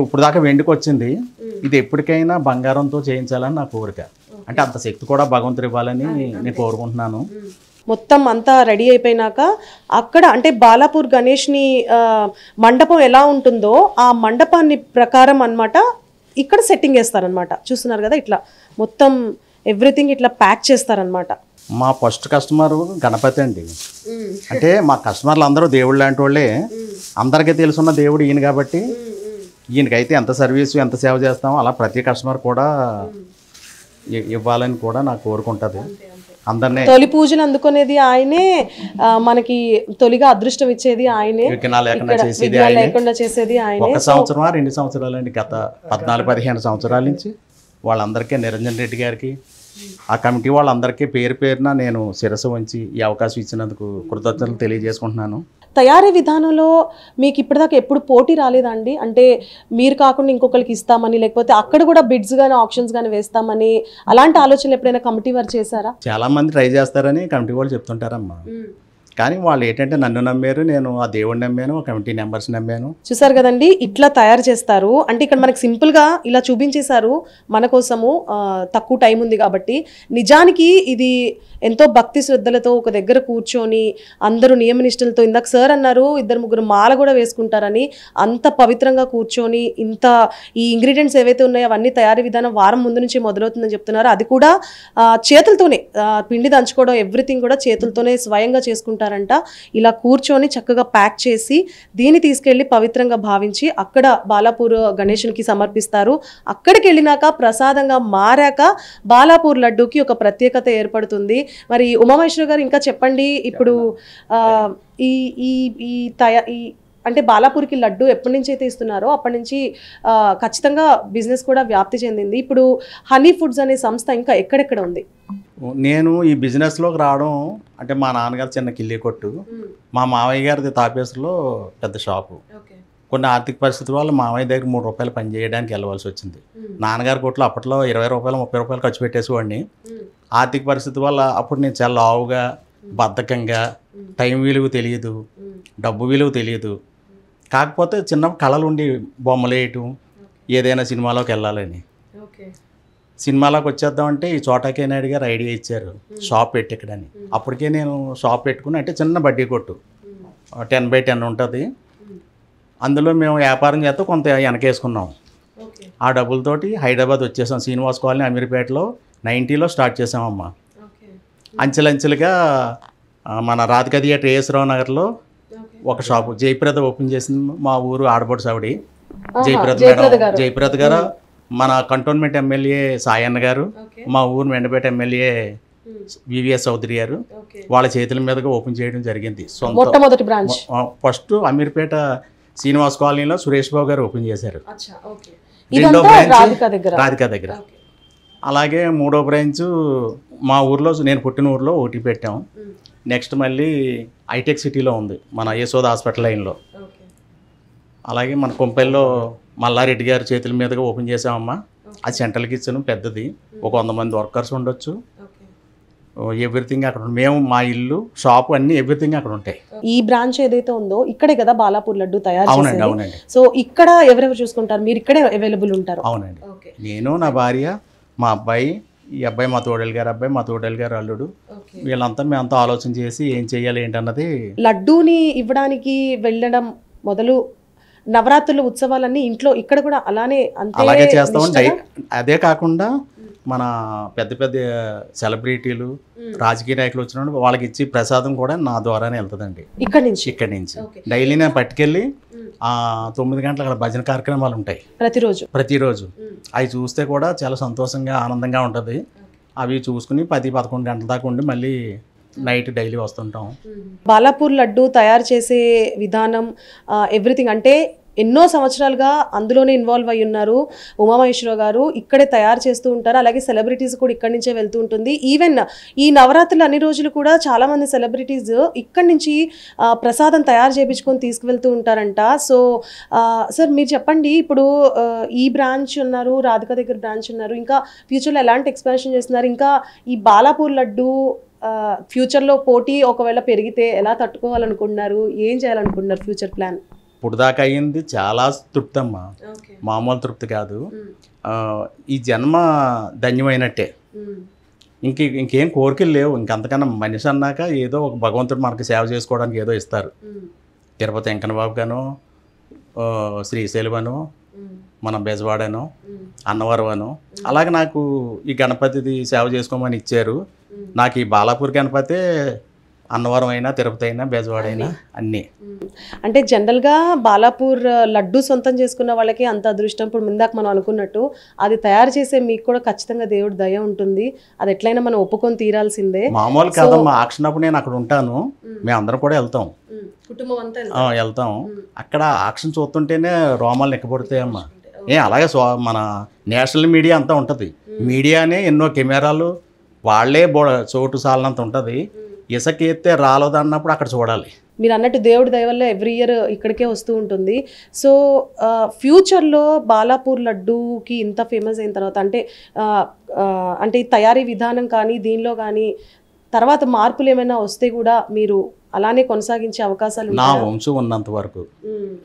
S3: ఇప్పుడు దాకా వెండికి వచ్చింది, ఇది ఎప్పటికైనా బంగారంతో చేయించాలని నా కోరిక. అంటే అంత శక్తి కూడా భగవంతుడు ఇవ్వాలని నేను కోరుకుంటున్నాను.
S1: మొత్తం అంతా రెడీ అయిపోయినాక అక్కడ అంటే బాలాపూర్ గణేష్ని మండపం ఎలా ఉంటుందో ఆ మండపాన్ని ప్రకారం అన్నమాట ఇక్కడ సెట్టింగ్ వేస్తారనమాట. చూస్తున్నారు కదా, ఇట్లా మొత్తం ఎవ్రీథింగ్ ఇట్లా ప్యాక్ చేస్తారనమాట.
S3: మా ఫస్ట్ కస్టమర్ గణపతి అండి. అంటే మా కస్టమర్లు అందరూ దేవుడు లాంటి వాళ్ళే. అందరికీ తెలుసున్న దేవుడు ఈయన కాబట్టి ఈయనకైతే ఎంత సర్వీసు ఎంత సేవ చేస్తామో అలా ప్రతి కస్టమర్ కూడా ఇవ్వాలని కూడా నాకు కోరుకుంటుంది. అందరినీ
S1: తొలి పూజలు అందుకునేది ఆయనే, మనకి తొలిగా అదృష్టం ఇచ్చేది ఆయనే, లేకుండా చేసేది ఆయనే.
S3: 1 సంవత్సరమా 2 సంవత్సరాలండి, గత 14-15 సంవత్సరాల నుంచి వాళ్ళందరికీ, నిరంజన్ రెడ్డి గారికి, ఆ కమిటీ వాళ్ళందరికీ పేరు పేరున నేను శిరస్సు వంచి ఈ అవకాశం ఇచ్చినందుకు కృతజ్ఞతలు తెలియజేసుకుంటున్నాను.
S1: తయారీ విధానంలో మీకు ఇప్పటిదాకా ఎప్పుడు పోటీ రాలేదండి? అంటే మీరు కాకుండా ఇంకొకరికి ఇస్తామని, లేకపోతే అక్కడ కూడా బిడ్స్ కానీ ఆప్షన్స్ కానీ వేస్తామని అలాంటి ఆలోచనలు ఎప్పుడైనా కమిటీ వారు చేశారా?
S3: చాలా మంది ట్రై చేస్తారని కమిటీ వాళ్ళు చెప్తుంటారమ్మా. కానీ వాళ్ళు ఏంటంటే నన్ను నమ్మారు, నేను ఆ దేవుడిని నమ్మాను, కమిటీ మెంబర్స్ నమ్మాను.
S1: చూసారు కదండి, ఇట్లా తయారు చేస్తారు. అంటే ఇక్కడ మనకి సింపుల్గా ఇలా చూపించేశారు మన కోసము, తక్కువ టైం ఉంది కాబట్టి. నిజానికి ఇది ఎంతో భక్తి శ్రద్ధలతో ఒక దగ్గర కూర్చొని అందరూ నియమనిష్టలతో, ఇందాక సార్ అన్నారు 2-3 మాల కూడా వేసుకుంటారని, అంత పవిత్రంగా కూర్చొని ఇంత ఈ ఇంగ్రీడియంట్స్ ఏవైతే ఉన్నాయో అవన్నీ తయారీ విధానం వారం ముందు నుంచి మొదలవుతుందని చెప్తున్నారు. అది కూడా చేతులతోనే, పిండి దంచుకోవడం ఎవ్రీథింగ్ కూడా చేతులతోనే స్వయంగా చేసుకుంటారంట. ఇలా కూర్చొని చక్కగా ప్యాక్ చేసి దీన్ని తీసుకెళ్లి పవిత్రంగా భావించి అక్కడ బాలాపూర్ గణేశునికి సమర్పిస్తారు. అక్కడికి వెళ్ళినాక ప్రసాదంగా మారాక బాలాపూర్ లడ్డూకి ఒక ప్రత్యేకత ఏర్పడుతుంది. మరి ఉమామహేశ్వర గారు ఇంకా చెప్పండి, ఇప్పుడు ఈ అంటే బాలాపూర్కి లడ్డు ఎప్పటి నుంచి అయితే ఇస్తున్నారో అప్పటి నుంచి ఖచ్చితంగా బిజినెస్ కూడా వ్యాప్తి చెందింది. ఇప్పుడు హనీ ఫుడ్స్ అనే సంస్థ ఇంకా ఎక్కడెక్కడ ఉంది?
S3: నేను ఈ బిజినెస్లోకి రావడం అంటే మా నాన్నగారు చిన్న కిల్లి కొట్టు, మా మావయ్య గారిది తాపేసులో పెద్ద షాపు. కొన్ని ఆర్థిక పరిస్థితుల వల్ల మావయ్య దగ్గర 3 రూపాయలు పని చేయడానికి వెళ్ళవలసి వచ్చింది. నాన్నగారి కొట్లో అప్పట్లో 20 రూపాయలు 30 రూపాయలు ఖర్చు పెట్టేసేవాడిని. ఆర్థిక పరిస్థితి వల్ల అప్పుడు నేను చాలా లావుగా, బద్ధకంగా, టైం విలువ తెలియదు, డబ్బు విలువ తెలియదు. కాకపోతే చిన్న కళలు ఉండి బొమ్మలు వేయటం, ఏదైనా సినిమాలోకి వెళ్ళాలని. సినిమాలోకి వచ్చేద్దామంటే ఈ చోటాకే నాయుడు గారు ఐడియా ఇచ్చారు షాప్ పెట్టిక్కడని. అప్పటికే నేను షాప్ పెట్టుకుని, అంటే చిన్న బడ్డీ కొట్టు 10/10 ఉంటుంది. అందులో మేము వ్యాపారం చేస్తే కొంత వెనకేసుకున్నాం. ఆ డబ్బులతోటి హైదరాబాద్ వచ్చేసాం. శ్రీనివాస్ కాలనీ అమీర్పేటలో 90లో స్టార్ట్ చేసామమ్మా. అంచెలంచెలుగా మన రాధికా థియేటర్ ఏఎస్రావు నగర్లో ఒక షాపు జయప్రద ఓపెన్ చేసింది. మా ఊరు ఆడబోడు సావిడి జయప్రద గారు, మన కంటోన్మెంట్ ఎమ్మెల్యే సాయన్న గారు, మా ఊరు మెండపేట ఎమ్మెల్యే వివిఎస్ చౌదరి గారు, వాళ్ళ చేతుల మీదుగా ఓపెన్ చేయడం జరిగింది. సొంత ఫస్ట్ అమీర్పేట శ్రీనివాస్ కాలనీలో సురేష్ బాబు గారు ఓపెన్ చేశారు.
S1: ఇదంతా
S3: బ్రాంచ్
S1: రాధిక దగ్గర.
S3: అలాగే మూడో బ్రాంచ్ మా ఊర్లో, నేను పుట్టిన ఊర్లో ఒకటి పెట్టాం. నెక్స్ట్ మళ్ళీ హైటెక్ సిటీలో ఉంది, మన యశోద హాస్పిటల్ లైన్లో. అలాగే మన కొంపెల్లో మల్లారెడ్డి గారి చేతుల మీదుగా ఓపెన్ చేసామమ్మా. అది సెంట్రల్ కిచెన్ పెద్దది, ఒక 100 మంది వర్కర్స్ ఉండొచ్చు. ఎవ్రీథింగ్ అక్కడ మేము, మా ఇల్లు, షాపు అన్ని ఎవ్రీథింగ్ అక్కడ ఉంటాయి.
S1: ఈ బ్రాంచ్ ఏదైతే ఉందో ఇక్కడే కదా బాలాపూర్ లడ్డు తయారు చేసేది.
S3: అవునండి, అవునండి.
S1: సో ఇక్కడ ఎవరెవరు చూసుకుంటారు? మీరు ఇక్కడే అవైలబుల్ ఉంటారు?
S3: అవునండి. నేను, నా భార్య, మా అబ్బాయి, ఈ అబ్బాయి మా తోడేలు గారు అబ్బాయి, మా తోడేలు గారు అల్లుడు, వీళ్ళంతా మేమంతా ఆలోచన చేసి ఏం చెయ్యాలి ఏంటన్నది.
S1: లడ్డూని ఇవ్వడానికి వెళ్ళడం మొదలు నవరాత్రుల ఉత్సవాలన్నీ ఇంట్లో ఇక్కడ కూడా
S3: అలాగే చేస్తామండి. అదే కాకుండా మన పెద్ద పెద్ద సెలబ్రిటీలు, రాజకీయ నాయకులు వచ్చినప్పుడు వాళ్ళకి ఇచ్చి ప్రసాదం కూడా నా ద్వారానే వెళ్తుందండి. ఇక్కడి నుంచి డైలీ నేను పట్టుకెళ్ళి 9 గంటల అక్కడ భజన కార్యక్రమాలు ఉంటాయి ప్రతిరోజు. అవి చూస్తే కూడా చాలా సంతోషంగా ఆనందంగా ఉంటుంది. అవి చూసుకుని 10-11 గంటల దాకా ఉండి మళ్ళీ నైట్ డైలీ వస్తుంటాం.
S1: బాలాపూర్ లడ్డు తయారు చేసే విధానం ఎవ్రీథింగ్ అంటే ఎన్నో సంవత్సరాలుగా అందులోనే ఇన్వాల్వ్ అయ్యి ఉన్నారు ఉమామహేశ్వరరావు గారు. ఇక్కడే తయారు చేస్తూ ఉంటారు. అలాగే సెలబ్రిటీస్ కూడా ఇక్కడి నుంచే వెళ్తూ ఉంటుంది. ఈవెన్ ఈ నవరాత్రులు అన్ని రోజులు కూడా చాలా మంది సెలబ్రిటీస్ ఇక్కడి నుంచి ప్రసాదం తయారు చేయించుకొని తీసుకువెళ్తూ ఉంటారంట. సో సార్ మీరు చెప్పండి, ఇప్పుడు ఈ బ్రాంచ్ ఉన్నారు, రాధిక దగ్గర బ్రాంచ్ ఉన్నారు, ఇంకా ఫ్యూచర్లో ఎలాంటి ఎక్స్పాన్షన్ చేస్తున్నారు? ఇంకా ఈ బాలాపూర్ లడ్డు ఫ్యూచర్లో పోటీ ఒకవేళ పెరిగితే ఎలా తట్టుకోవాలనుకుంటున్నారు? ఏం చేయాలనుకుంటున్నారు ఫ్యూచర్ ప్లాన్?
S3: ఇప్పుడు దాకా అయ్యింది చాలా తృప్తి అమ్మా, మామూలు కాదు. ఈ జన్మ ధన్యమైనట్టే. ఇంకేం కోరికలు లేవు. ఇంకంతకన్నా మనిషి అన్నాక ఏదో ఒక భగవంతుడు మనకి సేవ చేసుకోవడానికి ఏదో ఇస్తారు. తిరుపతి వెంకన్నబాబు గాను, శ్రీశైలమను, మన బెజవాడను, అన్నవరమను, అలాగే నాకు ఈ గణపతిది సేవ చేసుకోమని ఇచ్చారు. నాకు ఈ బాలాపూర్ గణపతి అన్నవరం అయినా, తిరుపతి అయినా, బెజవాడ అయినా అన్నీ.
S1: అంటే జనరల్గా బాలాపూర్ లడ్డు సొంతం చేసుకున్న వాళ్ళకి అంత అదృష్టం. ఇప్పుడు ముందాక మనం అనుకున్నట్టు అది తయారు చేసే మీకు కూడా ఖచ్చితంగా దేవుడి దయ ఉంటుంది. అది ఎట్లయినా మనం ఒప్పుకొని తీరాల్సిందే.
S3: మామూలు కాదమ్మా. ఆక్షన్ అప్పుడు నేను అక్కడ ఉంటాను, మేము అందరం కూడా వెళ్తాం,
S1: కుటుంబం అంతా
S3: వెళ్తాం. అక్కడ ఆక్షన్ చూస్తుంటేనే రోమాలు ఎక్కబడతాయమ్మా. అలాగే మన నేషనల్ మీడియా అంతా ఉంటుంది. మీడియానే ఎన్నో కెమెరాలు, వాళ్ళే చోటు సాలనంత ఉంటుంది. ఇసుక ఎత్తే రాలేదు అన్నప్పుడు అక్కడ చూడాలి.
S1: మీరు అన్నట్టు దేవుడి దయ వల్ల ఎవ్రీ ఇయర్ ఇక్కడికే వస్తూ ఉంటుంది. సో ఫ్యూచర్లో బాలాపూర్ లడ్డూకి ఇంత ఫేమస్ అయిన తర్వాత అంటే తయారీ విధానం కానీ దీనిలో కానీ తర్వాత మార్పులు ఏమైనా వస్తే కూడా మీరు అలానే కొనసాగించే అవకాశాలు?
S3: నా వంశం ఉన్నంత వరకు,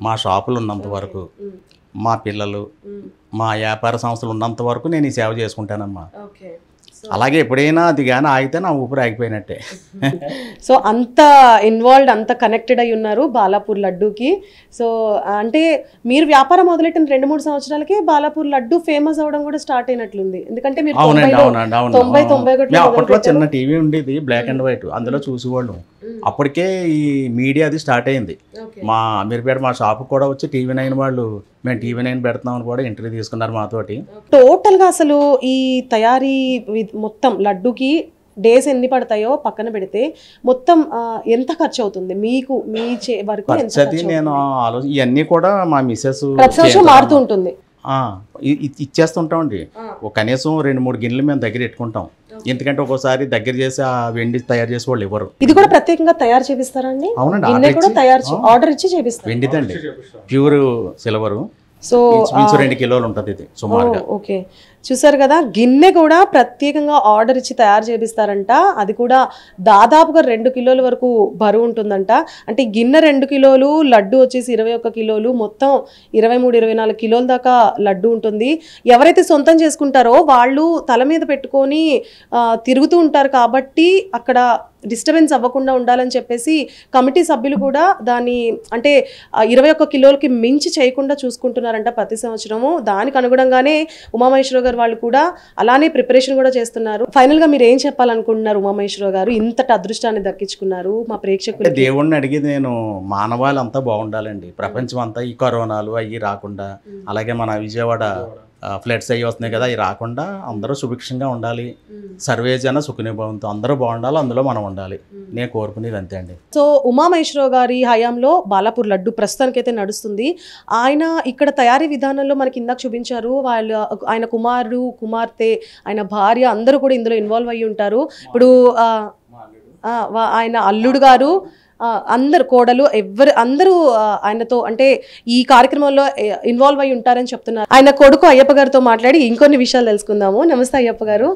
S3: మా షాపులు ఉన్నంత వరకు, మా పిల్లలు, మా వ్యాపార సంస్థలు ఉన్నంత వరకు నేను ఈ సేవ చేసుకుంటానమ్మా. అలాగే ఎప్పుడైనా అది కానీ ఆగితే నా ఊపిరి ఆగిపోయినట్టే.
S1: సో అంత ఇన్వాల్వ్డ్, అంత కనెక్టెడ్ అయి ఉన్నారు బాలాపూర్ లడ్డూకి. సో అంటే మీరు వ్యాపారం మొదలెట్టిన 2-3 సంవత్సరాలకే బాలాపూర్ లడ్డు ఫేమస్ అవడం కూడా స్టార్ట్ అయినట్లుంది. ఎందుకంటే మీరు 90-91
S3: అప్పట్లో చిన్న టీవీ ఉండేది, బ్లాక్ అండ్ వైట్, అందులో చూసేవాళ్ళం. అప్పటికే ఈ మీడియా అది స్టార్ట్ అయింది. మా అమీర్పేట మా షాప్ కూడా వచ్చి TV9 వాళ్ళు మేము TV9 పెడుతున్నామని కూడా ఇంటర్వ్యూ తీసుకున్నారు మాతోటి.
S1: టోటల్గా అసలు ఈ తయారీ మొత్తం లడ్డుకి డేస్ ఎన్ని పడతాయో పక్కన పెడితే మొత్తం ఎంత ఖర్చు అవుతుంది మీకు? మీ వరకు
S3: నేను ఇవన్నీ కూడా మా మిస్సెస్
S1: ప్రతి సంవత్సరం మారుతూ ఉంటుంది,
S3: ఇచ్చేస్తుంటామండి. కనీసం 2-3 గిన్నెలు మేము దగ్గర పెట్టుకుంటాం. ఎందుకంటే ఒక్కోసారి దగ్గర చేసి ఆ వెండి తయారు చేసే వాళ్ళు ఎవరు.
S1: ఇది కూడా ప్రత్యేకంగా తయారు చేపిస్తారండి?
S3: అవునండి,
S1: ఆర్డర్ ఇచ్చి చేపిస్తారు.
S3: వెండిదండి, ప్యూర్ సిల్వరు.
S1: సో
S3: 2 కిలోలు ఉంటుంది ఇది సుమారుగా.
S1: ఓకే, చూసారు కదా, గిన్నె కూడా ప్రత్యేకంగా ఆర్డర్ ఇచ్చి తయారు చేపిస్తారంట. అది కూడా దాదాపుగా 2 కిలోల వరకు బరువు ఉంటుందంట. అంటే గిన్నె 2 కిలోలు, లడ్డు వచ్చేసి 21 కిలోలు, మొత్తం 23-24 కిలోల దాకా లడ్డు ఉంటుంది. ఎవరైతే సొంతం చేసుకుంటారో వాళ్ళు తల మీద పెట్టుకొని తిరుగుతూ ఉంటారు కాబట్టి అక్కడ డిస్టర్బెన్స్ అవ్వకుండా ఉండాలని చెప్పేసి కమిటీ సభ్యులు కూడా దాన్ని అంటే 21 కిలోలకి మించి చేయకుండా చూసుకుంటున్నారంట ప్రతి సంవత్సరము. దానికి అనుగుణంగానే ఉమామహేశ్వరరావు గారు వాళ్ళు కూడా అలానే ప్రిపరేషన్ కూడా చేస్తున్నారు. ఫైనల్ గా మీరు ఏం చెప్పాలనుకుంటున్నారు ఉమామహేశ్వరరావు గారు? ఇంతటి అదృష్టాన్ని దక్కించుకున్నారు మా ప్రేక్షకులు.
S3: దేవుణ్ణి అడిగేది నేను మానవాళి అంతా బాగుండాలండి. ప్రపంచం అంతా ఈ కరోనాలు అవి రాకుండా, అలాగే మన విజయవాడ ఫ్లడ్స్ అయ్యి వస్తున్నాయి కదా, అవి రాకుండా అందరూ సుభిక్షంగా ఉండాలి, సర్వేజన సుఖనిభవంతో అందరూ బాగుండాలి, అందులో మనం ఉండాలి, నేను కోరుకునేది అంతే అండి.
S1: సో ఉమామహేశ్వరరావు గారి హయాంలో బాలాపూర్ లడ్డు ప్రస్తుతానికైతే నడుస్తుంది. ఆయన ఇక్కడ తయారీ విధానంలో మనకి ఇందాక చూపించారు, ఆయన కుమారుడు కుమార్తె ఆయన భార్య అందరూ కూడా ఇందులో ఇన్వాల్వ్ అయ్యి ఉంటారు. ఇప్పుడు ఆయన అల్లుడు గారు అందరు కోడలు అందరూ ఆయనతో అంటే ఈ కార్యక్రమంలో ఇన్వాల్వ్ అయి ఉంటారని చెప్తున్నారు. ఆయన కొడుకు అయ్యప్ప గారితో మాట్లాడి ఇంకొన్ని విషయాలు తెలుసుకుందాము. నమస్తే అయ్యప్ప గారు.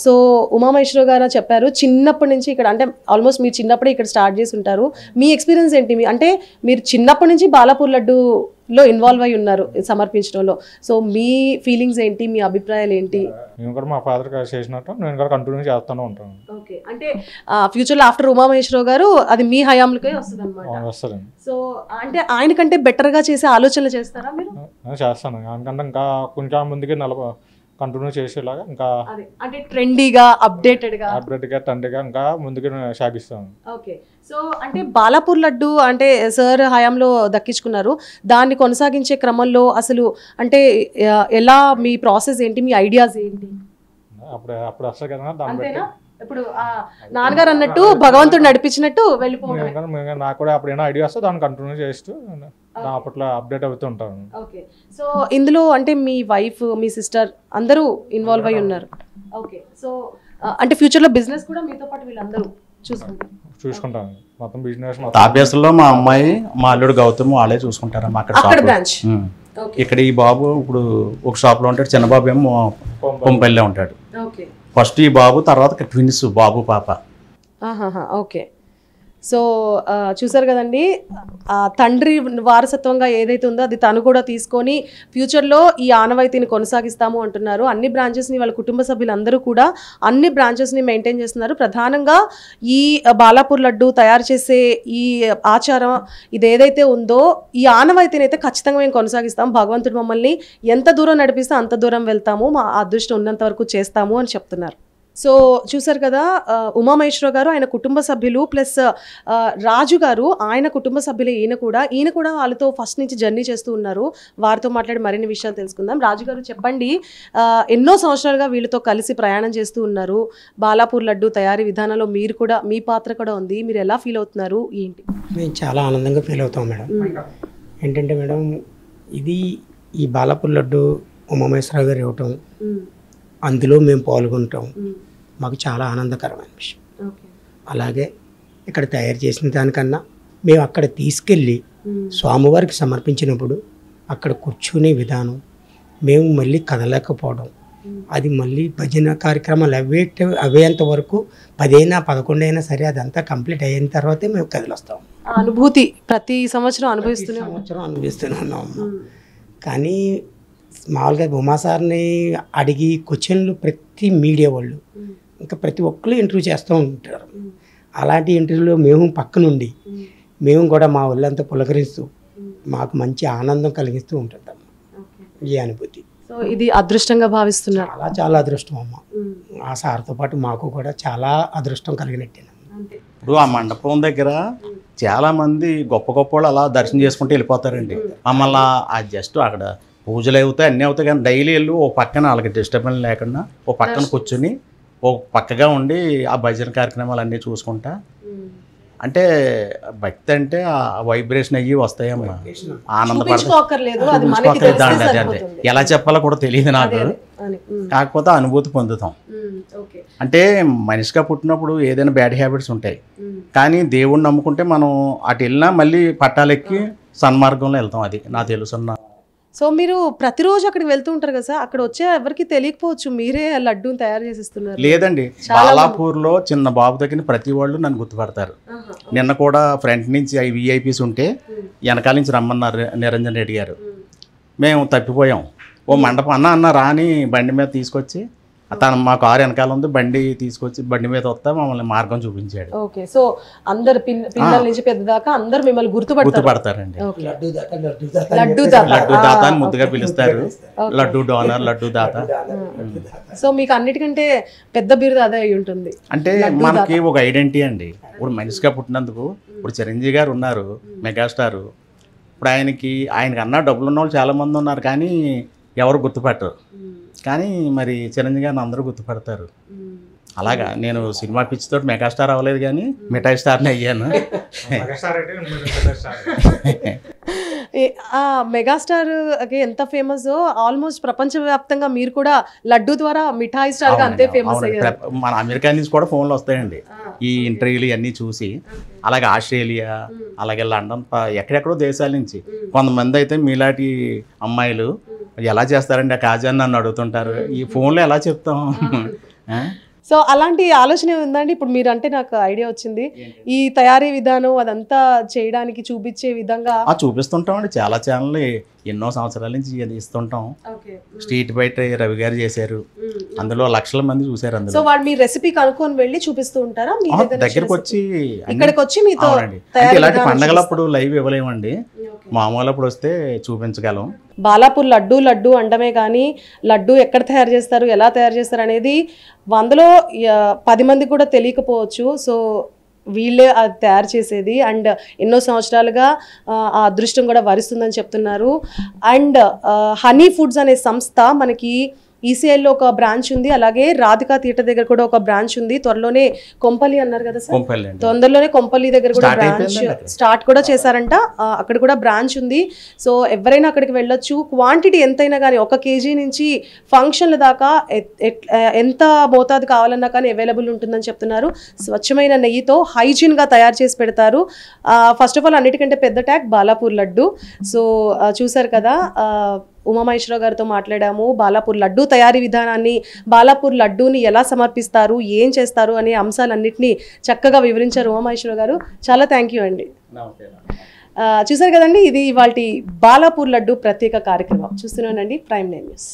S1: సో ఉమామహేశ్వరరావు గారు చెప్పారు చిన్నప్పటి నుంచి ఇక్కడ అంటే ఆల్మోస్ట్ మీరు చిన్నప్పుడే ఇక్కడ స్టార్ట్ చేసి ఉంటారు. మీ ఎక్స్పీరియన్స్ ఏంటి? అంటే మీరు చిన్నప్పటి నుంచి బాలాపూర్ లడ్డులో ఇన్వాల్వ్ అయి ఉన్నారు సమర్పించడంలో. సో మీ ఫీలింగ్స్ ఏంటి, మీ అభిప్రాయాలు ఏంటి?
S4: నేను కూడా మా ఫాదర్ చేసినట్టు నేను కూడా కంటిన్యూ చేస్తూనే ఉంటాను.
S1: ఓకే, అంటే ఫ్యూచర్లో ఆఫ్టర్ ఉమామహేశ్వరరావు గారు అది మీ హయాంలోకే వస్తుంది అనమాట.
S4: వస్తుందండి.
S1: సో అంటే ఆయన కంటే బెటర్గా చేసే ఆలోచనలు చేస్తారా మీరు?
S4: చేస్తాను, అందుకంటే ఇంకా కొంచెం ముందుకి కంటిన్యూ చేసేలాగా ఇంకా
S1: అంటే ట్రెండీగా అప్డేటెడ్గా
S4: తండ్రిగా ఇంకా ముందుకు సాగిస్తాను.
S1: ఓకే, సో అంటే బాలాపూర్ లడ్డు అంటే సార్ హయాంలో దక్కించుకున్నారు, దాన్ని కొనసాగించే క్రమంలో అసలు అంటే ఎలా మీ ప్రాసెస్ ఏంటి, మీ ఐడియాస్ ఏంటి?
S4: అప్పుడు వస్తుంది కదా దాన్ని బట్టి
S1: ఇప్పుడు నాన్నగారు అన్నట్టు భగవంతుడు నడిపించినట్టు వెళ్ళిపోవడం.
S4: నాకు కూడా అప్పుడు ఏమైనా ఐడియా వస్తే దాన్ని కంటిన్యూ చేస్తూ అప్పట్లో అప్డేట్ అవుతూ ఉంటాను.
S1: ఓకే, సో ఇందులో అంటే మీ వైఫ్ మీ సిస్టర్ అందరూ ఇన్వాల్వ్ అయి ఉన్నారు. ఓకే, సో అంటే ఫ్యూచర్లో బిజినెస్ కూడా మీతో పాటు వీళ్ళందరూ
S4: చూసుకుంటాను మొత్తం బిజినెస్.
S3: ఆఫీసులో మా అమ్మాయి మా అల్లుడు గౌతమ్ వాళ్ళే చూసుకుంటారమ్మా అక్కడ
S1: బ్రాంచ్.
S3: ఇక్కడ ఈ బాబు ఇప్పుడు ఒక షాప్లో ఉంటాడు, చిన్న బాబు ఏమో కొంపల్లిలో ఉంటాడు.
S1: ఓకే,
S3: ఫస్ట్ ఈ బాబు, తర్వాత ట్విన్స్ బాబు పాప.
S1: ఓకే, సో చూసారు కదండి, తండ్రి వారసత్వంగా ఏదైతే ఉందో అది తను కూడా తీసుకొని ఫ్యూచర్లో ఈ ఆనవాయితీని కొనసాగిస్తాము అంటున్నారు. అన్ని బ్రాంచెస్ని వాళ్ళ కుటుంబ సభ్యులందరూ కూడా అన్ని బ్రాంచెస్ని మెయింటైన్ చేస్తున్నారు. ప్రధానంగా ఈ బాలాపూర్ లడ్డు తయారు చేసే ఈ ఆచారం ఇది ఏదైతే ఉందో ఈ ఆనవాయితీని అయితే ఖచ్చితంగా మేము కొనసాగిస్తాం. భగవంతుడు మమ్మల్ని ఎంత దూరం నడిపిస్తే అంత దూరం వెళ్తాము, మా అదృష్టం ఉన్నంత వరకు చేస్తాము అని చెప్తున్నారు. సో చూసారు కదా, ఉమామహేశ్వరరావు గారు ఆయన కుటుంబ సభ్యులు ప్లస్ రాజు గారు ఆయన కుటుంబ సభ్యులే. ఈయన కూడా వాళ్ళతో ఫస్ట్ నుంచి జర్నీ చేస్తూ ఉన్నారు. వారితో మాట్లాడి మరిన్ని విషయాలు తెలుసుకుందాం. రాజు గారు చెప్పండి, ఎన్నో సంవత్సరాలుగా వీళ్ళతో కలిసి ప్రయాణం చేస్తూ ఉన్నారు. బాలాపూర్ లడ్డు తయారీ విధానంలో మీరు కూడా మీ పాత్ర కూడా ఉంది, మీరు ఎలా ఫీల్ అవుతున్నారు ఏంటి?
S2: మేము చాలా ఆనందంగా ఫీల్ అవుతాం మేడం. ఏంటంటే మేడం, ఇది ఈ బాలాపూర్ లడ్డు ఉమామహేశ్వరరావు గారు ఇవ్వటం, అందులో మేము పాల్గొంటాం, మాకు చాలా ఆనందకరమైన విషయం. అలాగే ఇక్కడ తయారు చేసిన దానికన్నా మేము అక్కడ తీసుకెళ్ళి స్వామివారికి సమర్పించినప్పుడు అక్కడ కూర్చునే విధానం, మేము మళ్ళీ కదలేకపోవడం, అది మళ్ళీ భజన కార్యక్రమాలు అవేంత వరకు 10 అయినా 11 అయినా సరే అదంతా కంప్లీట్ అయిన తర్వాతే మేము కదిలొస్తాం.
S1: అనుభూతి ప్రతి సంవత్సరం అనుభవిస్తూనే
S2: ఉన్నాం. కానీ మామూలుగా ఉమాసార్ని అడిగి క్వశ్చన్లు ప్రతి మీడియా వాళ్ళు ఇంకా ప్రతి ఒక్కరు ఇంటర్వ్యూ చేస్తూ ఉంటారు. అలాంటి ఇంటర్వ్యూలో మేము పక్కనుండి మేము కూడా మా ఒళ్ళంతా పులకరిస్తూ మాకు మంచి ఆనందం కలిగిస్తూ ఉంటుంటాం. ఈ అనుభూతి
S1: సో ఇది అదృష్టంగా భావిస్తున్నారు.
S2: చాలా అదృష్టం అమ్మ. ఆ సార్తో పాటు మాకు కూడా చాలా అదృష్టం కలిగినట్టే.
S3: ఇప్పుడు ఆ మండపం దగ్గర చాలా మంది గొప్ప గొప్ప వాళ్ళు అలా దర్శనం చేసుకుంటూ వెళ్ళిపోతారండి. మమ్మల్ని ఆ జస్ట్ అక్కడ పూజలు అవుతాయి, అన్నీ అవుతాయి, కానీ డైలీ వెళ్ళి ఓ పక్కన వాళ్ళకి డిస్టర్బెన్స్ లేకుండా ఓ పక్కన కూర్చుని ఓ పక్కగా ఉండి ఆ భజన కార్యక్రమాలు అన్నీ చూసుకుంటా, అంటే భక్తి అంటే ఆ వైబ్రేషన్ అయ్యి వస్తాయమ్మా, ఆనందపడతాయి. అదే ఎలా చెప్పాలో కూడా తెలియదు నాకు, కాకపోతే అనుభూతి పొందుతాం. అంటే మనిషిగా పుట్టినప్పుడు ఏదైనా బ్యాడ్ హ్యాబిట్స్ ఉంటాయి, కానీ దేవుణ్ణి నమ్ముకుంటే మనం అటు వెళ్ళినా మళ్ళీ పట్టాలెక్కి సన్మార్గంలో వెళ్తాం. అది నాకు తెలుసున్న.
S1: సో మీరు ప్రతిరోజు అక్కడికి వెళ్తూ ఉంటారు కదా సార్, అక్కడ వచ్చే ఎవరికి తెలియకపోవచ్చు మీరే లడ్డూని తయారు చేసిస్తున్నారు.
S3: లేదండి, బాలాపూర్లో చిన్న బాబు దగ్గర ప్రతి వాళ్ళు నన్ను గుర్తుపడతారు. నిన్న కూడా ఫ్రంట్ నుంచి విఐపీస్ ఉంటే వెనకాల నుంచి రమ్మన్నారు నిరంజన్ రెడ్డి గారు. మేము తప్పిపోయాం, ఓ మండపం అన్న రాని బండి మీద తీసుకొచ్చి, తను మా కారు వెనకాల ఉంది, బండి తీసుకొచ్చి బండి మీద వస్తా మమ్మల్ని మార్గం చూపించాడు.
S1: ఓకే, సో అందరు పిల్లల నుంచి పెద్ద దాకా అందరు మిమ్మల్ని
S3: గుర్తుపడతారండి.
S1: లడ్డు
S3: దాత అని ముద్దుగా పిలుస్తారు, లడ్డు డోనర్, లడ్డు దాత.
S1: సో మీకు అన్నిటికంటే పెద్ద బిరుదు అదే అయి ఉంటుంది.
S3: అంటే మనకి ఒక ఐడెంటిటీ అండి. ఇప్పుడు మనిషిగా పుట్టినందుకు ఇప్పుడు చిరంజీవి గారు ఉన్నారు, మెగాస్టార్. ఇప్పుడు ఆయనకి అన్నా డబ్బులు ఉన్న వాళ్ళు చాలా మంది ఉన్నారు, కానీ ఎవరు గుర్తుపట్టరు. కానీ మరి చిరంజీవి గారిని అందరూ గుర్తుపడతారు. అలాగా నేను సినిమా పిచ్చితో మెగాస్టార్ అవ్వలేదు కానీ మిఠాయి స్టార్ని అయ్యాను.
S1: మెగాస్టార్ ఎంత ఫేమస్, ఆల్మోస్ట్ ప్రపంచవ్యాప్తంగా మీరు కూడా లడ్డు ద్వారా మిఠాయి స్టార్ గా అంతే ఫేమస్ అయ్యారు.
S3: మన అమెరికా నుంచి కూడా ఫోన్లు వస్తాయండి ఈ ఇంటర్వ్యూలు ఇవన్నీ చూసి. అలాగే ఆస్ట్రేలియా, అలాగే లండన్, ఎక్కడెక్కడో దేశాల నుంచి కొంతమంది అయితే మీలాంటి అమ్మాయిలు ఎలా చేస్తారండి ఆ కాజా అని నన్ను అడుగుతుంటారు. ఈ ఫోన్లో ఎలా చెప్తాం?
S1: సో అలాంటి ఆలోచన ఉందండి. ఇప్పుడు మీరు అంటే నాకు ఐడియా వచ్చింది, ఈ తయారీ విధానం అదంతా చేయడానికి చూపించే విధంగా
S3: చూపిస్తుంటామండి. చాలా ఛానల్ ఎన్నో సంవత్సరాల నుంచి ఇస్తుంటాం. స్ట్రీట్ బయట రవి గారు చేశారు, అందులో లక్షల మంది చూసారు. అందులో
S1: సో వాళ్ళు మీ రెసిపీ కనుక్కొని వెళ్ళి చూపిస్తూ ఉంటారా? మీ
S3: దగ్గరకు వచ్చి
S1: ఇక్కడికి వచ్చి మీతో
S3: ఇలాంటి పండగలప్పుడు లైవ్ ఇవ్వలేమండి, మామూలు అప్పుడు వస్తే చూపించగలం.
S1: బాలాపూర్ లడ్డు అండమే కానీ లడ్డు ఎక్కడ తయారు చేస్తారు, ఎలా తయారు చేస్తారు అనేది 100లో 10 మందికి కూడా తెలియకపోవచ్చు. సో వీళ్ళే అది తయారు చేసేది అండ్ ఎన్నో సంవత్సరాలుగా ఆ అదృష్టం కూడా వరిస్తుందని చెప్తున్నారు. అండ్ హనీ ఫుడ్స్ అనే సంస్థ మనకి ఈసీఐలో ఒక బ్రాంచ్ ఉంది, అలాగే రాధికా థియేటర్ దగ్గర కూడా ఒక బ్రాంచ్ ఉంది. త్వరలోనే కొంపల్లి అన్నారు కదా సార్, తొందరలోనే కొంపల్లి దగ్గర కూడా బ్రాంచ్ స్టార్ట్ కూడా చేశారంట. అక్కడ కూడా బ్రాంచ్ ఉంది. సో ఎవరైనా అక్కడికి వెళ్ళొచ్చు. క్వాంటిటీ ఎంతైనా కానీ 1 kg నుంచి ఫంక్షన్ల దాకా ఎంత మోతాదు కావాలన్నా కానీ అవైలబుల్ ఉంటుందని చెప్తున్నారు. స్వచ్ఛమైన నెయ్యితో హైజీన్గా తయారు చేసి పెడతారు. ఫస్ట్ ఆఫ్ ఆల్ అన్నిటికంటే పెద్ద ట్యాగ్ బాలాపూర్ లడ్డు. సో చూసారు కదా, ఉమామహేశ్వరరావు గారితో మాట్లాడాము. బాలాపూర్ లడ్డు తయారీ విధానాన్ని, బాలాపూర్ లడ్డూని ఎలా సమర్పిస్తారు, ఏం చేస్తారు అనే అంశాలన్నింటినీ చక్కగా వివరించారు ఉమామహేశ్వరరావు గారు. చాలా థ్యాంక్ యూ అండి. చూసారు కదండి, ఇది ఇవాల్టి బాలాపూర్ లడ్డు ప్రత్యేక కార్యక్రమం. చూస్తున్నానండి ప్రైమ్9 న్యూస్.